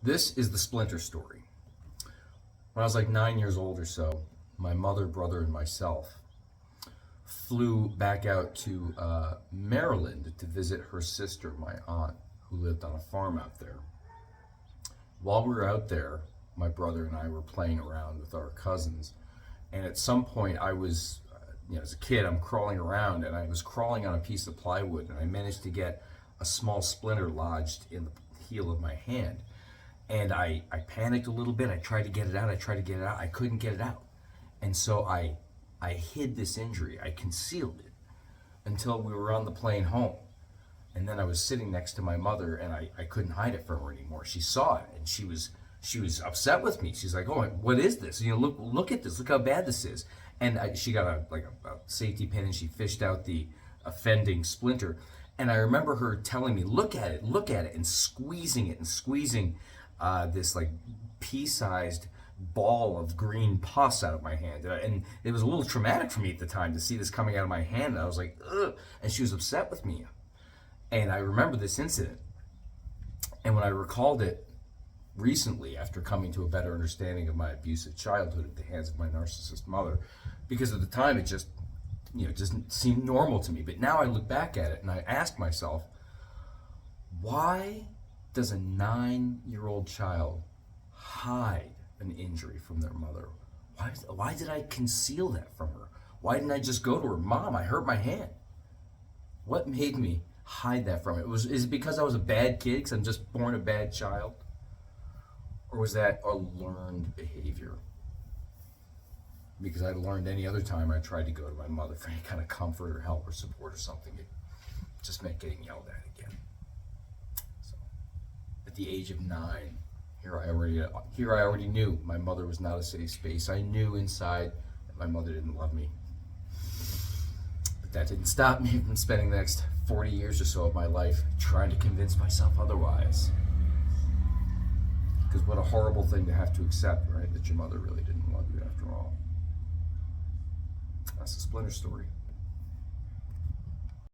This is the Splinter Story. When I was like 9 years old or so, my mother, brother, and myself flew back out to Maryland to visit her sister, my aunt, who lived on a farm out there. While we were out there, my brother and I were playing around with our cousins, and at some point I was, as a kid, I'm crawling around, and I was crawling on a piece of plywood, and I managed to get a small splinter lodged in the heel of my hand. And I panicked a little bit. I tried to get it out. I couldn't get it out. And so I hid this injury. I concealed it until we were on the plane home. And then I was sitting next to my mother, and I couldn't hide it from her anymore. She saw it, and she was upset with me. She's like, "Oh, what is this? Look at this. Look how bad this is." And she got a safety pin, and she fished out the offending splinter. And I remember her telling me, look at it, and squeezing it and squeezing this like pea-sized ball of green pus out of my hand. And it was a little traumatic for me at the time to see this coming out of my hand. And I was like, ugh. And she was upset with me. And I remember this incident. And when I recalled it recently, after coming to a better understanding of my abusive childhood at the hands of my narcissist mother, because at the time it just seemed normal to me. But now I look back at it and I ask myself, why does a 9-year-old child hide an injury from their mother? Why did I conceal that from her? Why didn't I just go to her, "Mom, I hurt my hand"? What made me hide that from it? Is it because I was a bad kid, because I'm just born a bad child? Or was that a learned behavior? Because I learned any other time I tried to go to my mother for any kind of comfort or help or support or something, it just meant getting yelled at again. So, at the age of 9, here I already knew my mother was not a safe space. I knew inside that my mother didn't love me. But that didn't stop me from spending the next 40 years or so of my life trying to convince myself otherwise. Because what a horrible thing to have to accept, right? That your mother really didn't love you after all. That's the Splinter Story.